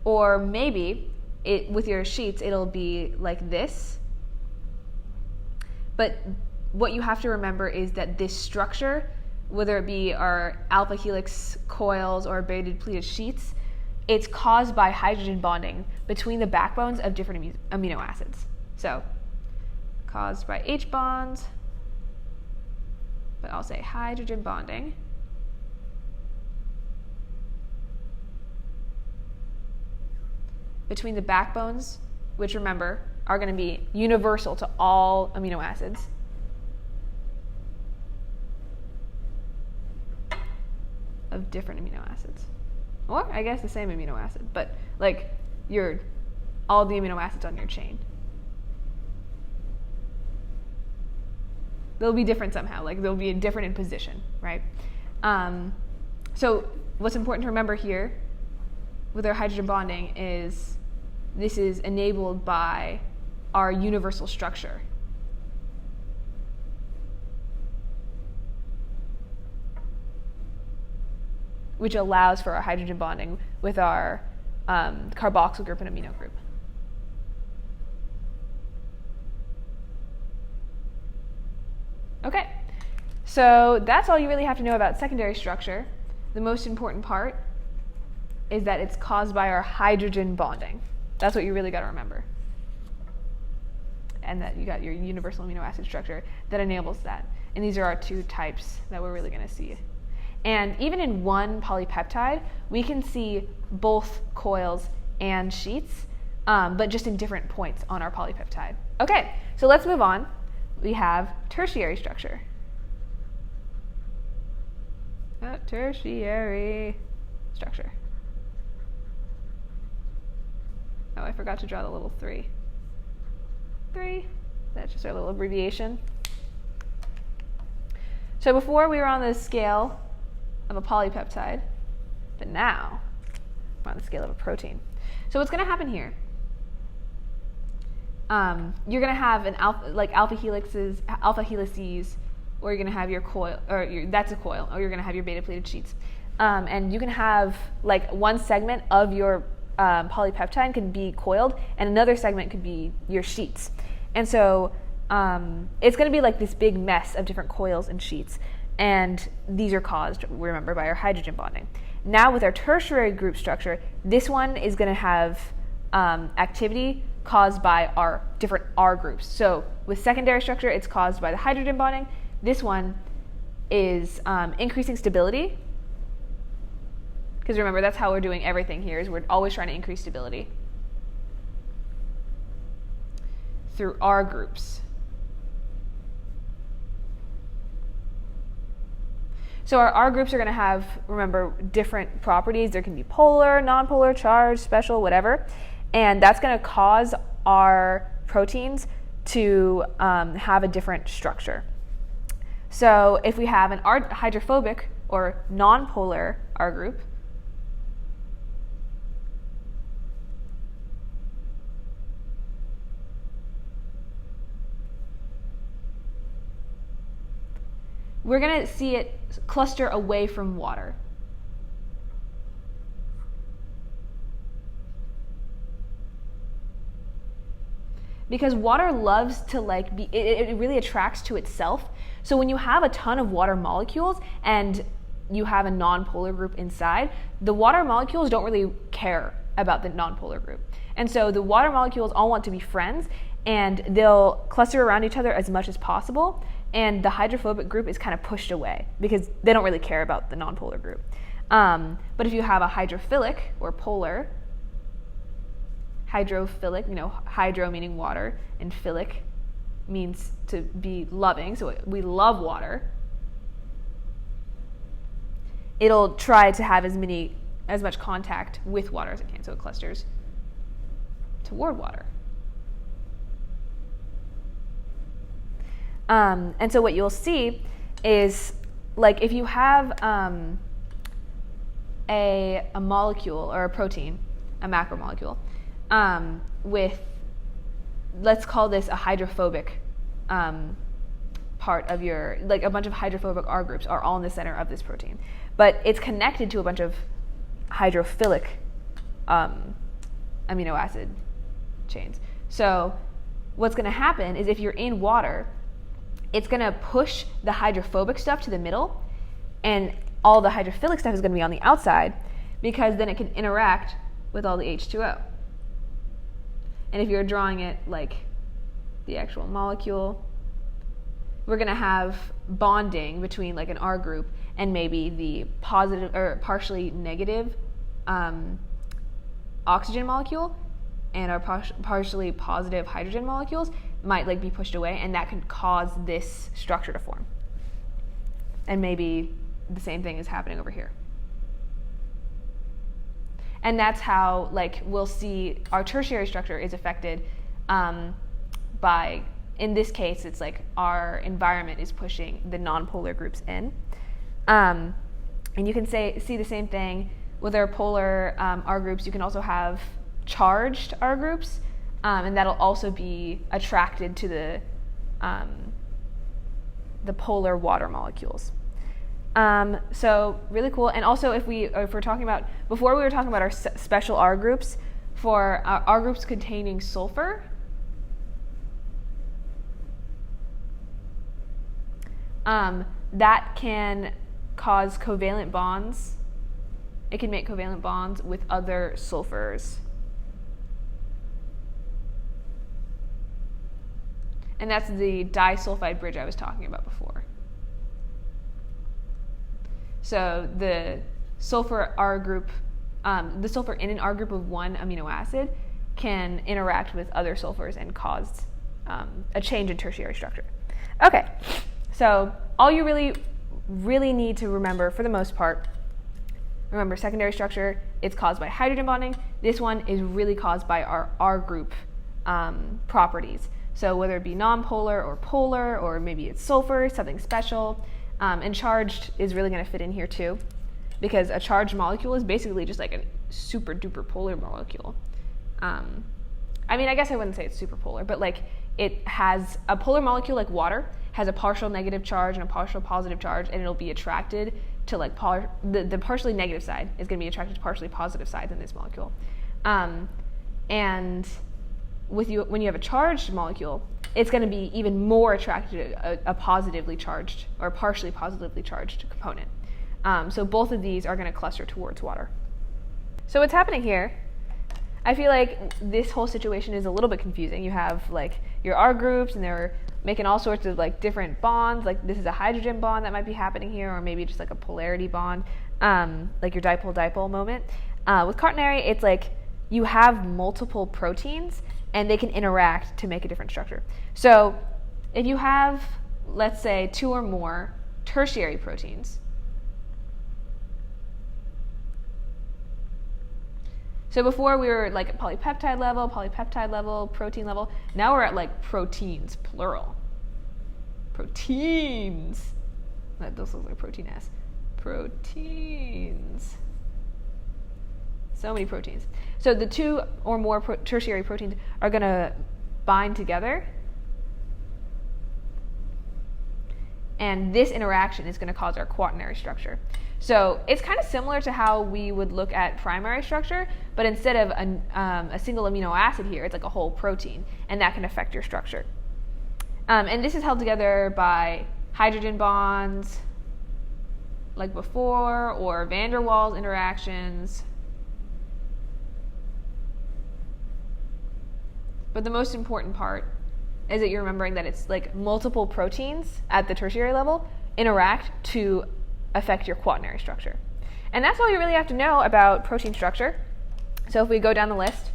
or maybe with your sheets it'll be like this. But what you have to remember is that this structure, whether it be our alpha helix coils or beta pleated sheets, it's caused by hydrogen bonding between the backbones of different amino acids. So caused by H bonds, but I'll say hydrogen bonding between the backbones, which remember are going to be universal to all amino acids, of different amino acids, or I guess the same amino acid, but like all the amino acids on your chain. They'll be different somehow, like they'll be different in position, right? So what's important to remember here with our hydrogen bonding is this is enabled by our universal structure. Which allows for our hydrogen bonding with our carboxyl group and amino group. Okay, so that's all you really have to know about secondary structure. The most important part is that it's caused by our hydrogen bonding. That's what you really got to remember. And that you got your universal amino acid structure that enables that. And these are our two types that we're really going to see. And even in one polypeptide, we can see both coils and sheets, but just in different points on our polypeptide. Okay, so let's move on. We have tertiary structure. Tertiary structure. Oh, I forgot to draw the little 3. 3, that's just our little abbreviation. So before we were on the scale of a polypeptide, but now we're on the scale of a protein. So what's going to happen here? You're going to have an alpha helices, or you're going to have your coil, that's a coil, or you're going to have your beta pleated sheets, and you can have like one segment of your polypeptide can be coiled, and another segment could be your sheets, and so it's going to be like this big mess of different coils and sheets. And these are caused, remember, by our hydrogen bonding. Now with our tertiary group structure, this one is going to have activity caused by our different R groups. So with secondary structure, it's caused by the hydrogen bonding. This one is increasing stability. Because remember, that's how we're doing everything here, is we're always trying to increase stability through R groups. So our R groups are going to have, remember, different properties. There can be polar, nonpolar, charged, special, whatever. And that's going to cause our proteins to have a different structure. So if we have an hydrophobic or nonpolar R group, we're going to see it cluster away from water. Because water loves to it really attracts to itself. So when you have a ton of water molecules and you have a nonpolar group inside, the water molecules don't really care about the nonpolar group. And so the water molecules all want to be friends, and they'll cluster around each other as much as possible. And the hydrophobic group is kind of pushed away because they don't really care about the nonpolar group. But if you have a hydrophilic or polar, hydrophilic, hydro meaning water, and philic means to be loving, so we love water. It'll try to have as much contact with water as it can, so it clusters toward water. And so what you'll see is, like, if you have a molecule or a protein, a macromolecule, with, let's call this a hydrophobic part of your, like a bunch of hydrophobic R groups are all in the center of this protein, but it's connected to a bunch of hydrophilic amino acid chains. So what's going to happen is if you're in water, it's going to push the hydrophobic stuff to the middle, and all the hydrophilic stuff is going to be on the outside, because then it can interact with all the H2O. And if you're drawing it like the actual molecule, we're going to have bonding between like an R group and maybe the positive or partially negative oxygen molecule, and our partially positive hydrogen molecules might like be pushed away, and that could cause this structure to form. And maybe the same thing is happening over here. And that's how, like, we'll see our tertiary structure is affected by, in this case, it's like our environment is pushing the nonpolar groups in. And you can see the same thing with our polar R groups. You can also have charged R groups, and that'll also be attracted to the polar water molecules. So really cool. And also, if we're talking about, before we were talking about our special R groups, for R groups containing sulfur, that can cause covalent bonds. It can make covalent bonds with other sulfurs. And that's the disulfide bridge I was talking about before. So the sulfur R group, the sulfur in an R group of one amino acid can interact with other sulfurs and cause a change in tertiary structure. Okay, so all you really need to remember, for the most part, remember secondary structure, it's caused by hydrogen bonding. This one is really caused by our R group properties. So whether it be nonpolar or polar, or maybe it's sulfur, something special. And charged is really going to fit in here too, because a charged molecule is basically just like a super duper polar molecule. I mean, I guess I wouldn't say it's super polar, but like it has a polar molecule, like water, has a partial negative charge and a partial positive charge, and it'll be attracted to like the partially negative side is going to be attracted to partially positive sides in this molecule. And when you have a charged molecule, it's going to be even more attracted to a positively charged or partially positively charged component. So both of these are going to cluster towards water. So what's happening here, I feel like this whole situation is a little bit confusing. You have like your R groups, and they're making all sorts of like different bonds. Like this is a hydrogen bond that might be happening here, or maybe just like a polarity bond, like your dipole-dipole moment. With quaternary, it's like you have multiple proteins, and they can interact to make a different structure. So if you have, let's say, 2 or more tertiary proteins, So before we were like at polypeptide level, protein level. Now we're at like proteins, plural. Proteins. That does look like protein S. Proteins. So many proteins. So the two or more tertiary proteins are going to bind together. And this interaction is going to cause our quaternary structure. So it's kind of similar to how we would look at primary structure, but instead of a single amino acid here, it's like a whole protein, and that can affect your structure. And this is held together by hydrogen bonds, like before, or van der Waals interactions. But the most important part is that you're remembering that it's like multiple proteins at the tertiary level interact to affect your quaternary structure. And that's all you really have to know about protein structure. So if we go down the list,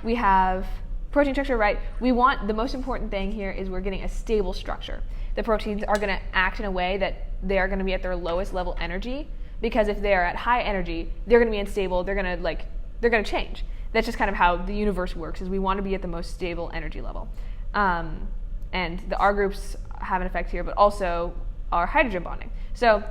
we have protein structure, right? We want, the most important thing here is we're getting a stable structure. The proteins are going to act in a way that they are going to be at their lowest level energy, because if they're at high energy, they're going to be unstable, they're going to change. That's just kind of how the universe works, is we want to be at the most stable energy level. And the R groups have an effect here, but also our hydrogen bonding. So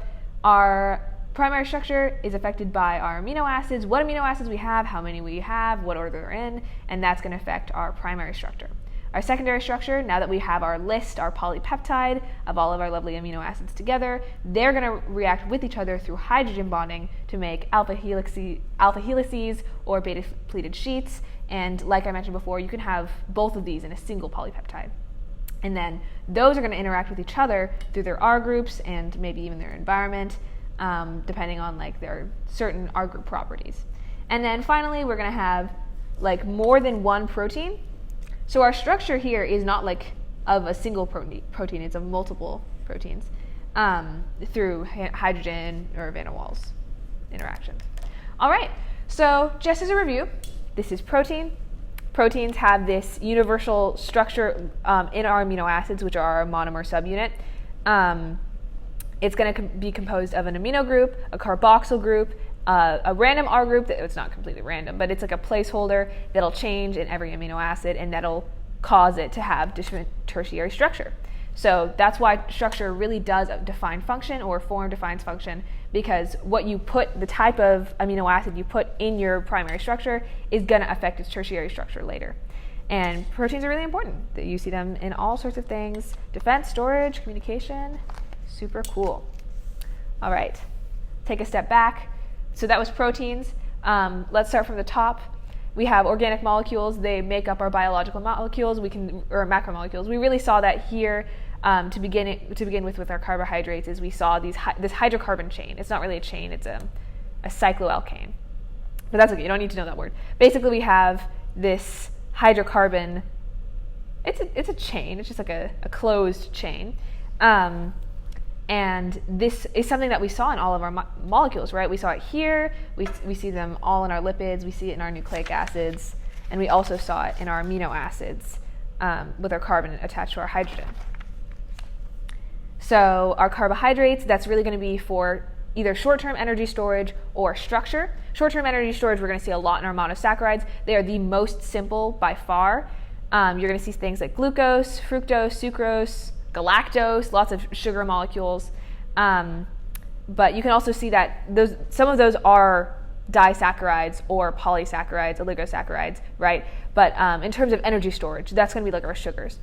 our primary structure is affected by our amino acids, what amino acids we have, how many we have, what order they're in, and that's going to affect our primary structure. Our secondary structure, now that we have our list, our polypeptide of all of our lovely amino acids together, they're going to react with each other through hydrogen bonding to make alpha helices or beta pleated sheets. And like I mentioned before, you can have both of these in a single polypeptide. And then those are going to interact with each other through their R groups and maybe even their environment, depending on like their certain R group properties. And then finally, we're going to have like more than one protein. So our structure here is not like of a single protein, it's of multiple proteins through hydrogen or van der Waals interactions. All right, so just as a review, this is protein. Proteins have this universal structure in our amino acids, which are our monomer subunit. It's going to be composed of an amino group, a carboxyl group, a random R group. It's not completely random, but it's like a placeholder that'll change in every amino acid, and that'll cause it to have different tertiary structure. So that's why structure really does define function, or form defines function, because what you put, the type of amino acid you put in your primary structure is going to affect its tertiary structure later. And proteins are really important. You see them in all sorts of things: defense, storage, communication. Super cool. All right, take a step back. So that was proteins. Let's start from the top. We have organic molecules. They make up our biological molecules. Or macromolecules. We really saw that here to begin with our carbohydrates. Is we saw this hydrocarbon chain. It's not really a chain. It's a cycloalkane. But that's okay. You don't need to know that word. Basically, we have this hydrocarbon. It's a chain. It's just like a closed chain. And this is something that we saw in all of our molecules, right? We saw it here, we see them all in our lipids, we see it in our nucleic acids, and we also saw it in our amino acids with our carbon attached to our hydrogen. So our carbohydrates, that's really going to be for either short-term energy storage or structure. Short-term energy storage, we're going to see a lot in our monosaccharides. They are the most simple by far. You're going to see things like glucose, fructose, sucrose, galactose, lots of sugar molecules, but you can also see that some of those are disaccharides or polysaccharides, oligosaccharides, right? But in terms of energy storage, that's going to be like our sugars.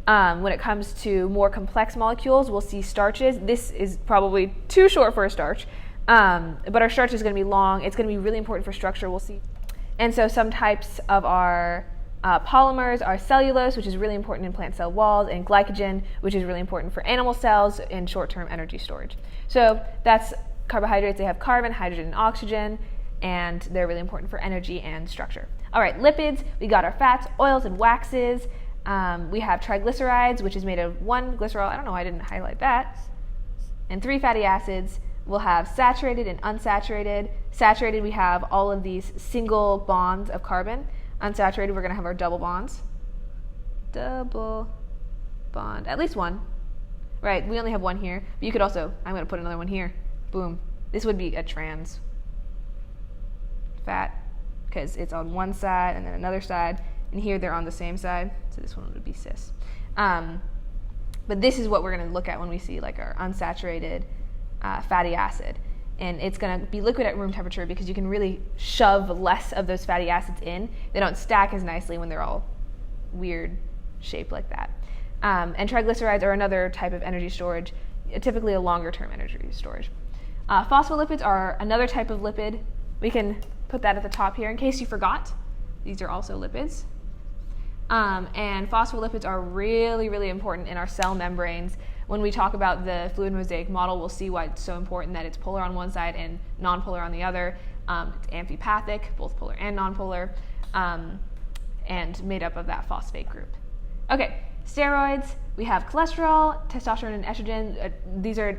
When it comes to more complex molecules, we'll see starches. This is probably too short for a starch, but our starch is going to be long. It's going to be really important for structure, we'll see. And so some types of our polymers are cellulose, which is really important in plant cell walls, and glycogen, which is really important for animal cells in short-term energy storage. So that's carbohydrates. They have carbon, hydrogen, and oxygen, and they're really important for energy and structure. All right, lipids, we got our fats, oils, and waxes. We have triglycerides, which is made of one glycerol. I don't know why I didn't highlight that. And 3 fatty acids. We'll have saturated and unsaturated. Saturated, we have all of these single bonds of carbon. Unsaturated, we're going to have our double bonds. Double bond. At least one. Right, we only have one here. But you could also, I'm going to put another one here. Boom. This would be a trans fat. because it's on one side and then another side, and here they're on the same side, so this one would be cis. But this is what we're going to look at when we see like our unsaturated fatty acid. And it's going to be liquid at room temperature because you can really shove less of those fatty acids in. They don't stack as nicely when they're all weird shaped like that. And triglycerides are another type of energy storage, typically a longer term energy storage. Phospholipids are another type of lipid. We can put that at the top here in case you forgot. These are also lipids. And phospholipids are really, really important in our cell membranes. When we talk about the fluid mosaic model, we'll see why it's so important that it's polar on one side and nonpolar on the other. It's amphipathic, both polar and nonpolar, and made up of that phosphate group. Okay, steroids. We have cholesterol, testosterone, and estrogen. These are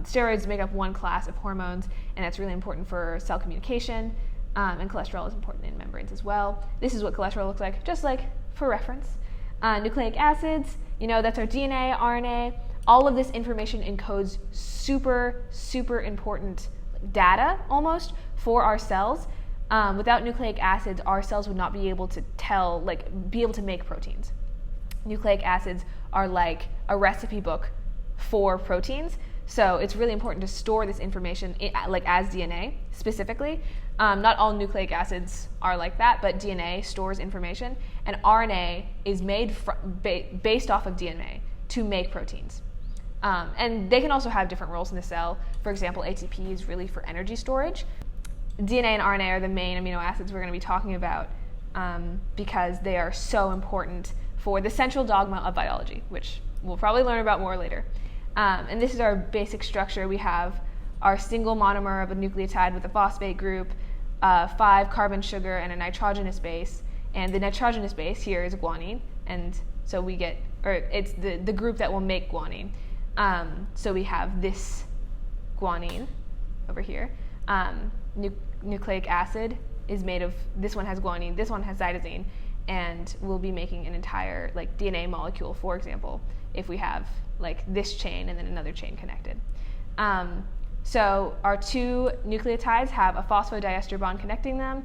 steroids make up one class of hormones, and that's really important for cell communication. And cholesterol is important in membranes as well. This is what cholesterol looks like, just like for reference. Nucleic acids, that's our DNA, RNA. All of this information encodes super, super important data almost for our cells. Without nucleic acids, our cells would not be able to be able to make proteins. Nucleic acids are like a recipe book for proteins. So it's really important to store this information as DNA specifically. Not all nucleic acids are like that, but DNA stores information, and RNA is made based off of DNA to make proteins. And they can also have different roles in the cell. For example, ATP is really for energy storage. DNA and RNA are the main amino acids we're going to be talking about because they are so important for the central dogma of biology, which we'll probably learn about more later. And this is our basic structure. We have our single monomer of a nucleotide with a phosphate group, 5 carbon sugar, and a nitrogenous base. And the nitrogenous base here is guanine, and so it's the group that will make guanine. So we have this guanine over here. Nucleic acid is made of, this one has guanine, this one has cytosine, and we'll be making an entire DNA molecule, for example, if we have this chain and then another chain connected. So our 2 nucleotides have a phosphodiester bond connecting them,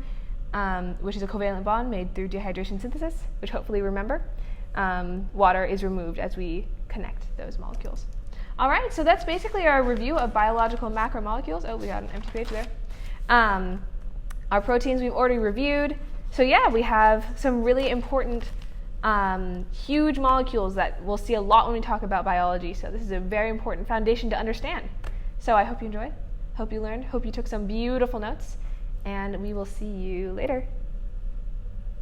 which is a covalent bond made through dehydration synthesis, which hopefully you remember. Water is removed as we connect those molecules. All right, so that's basically our review of biological macromolecules. Oh, we got an empty page there. Our proteins we've already reviewed. So yeah, we have some really important, huge molecules that we'll see a lot when we talk about biology. So this is a very important foundation to understand. So I hope you enjoyed, hope you learned, hope you took some beautiful notes, and we will see you later.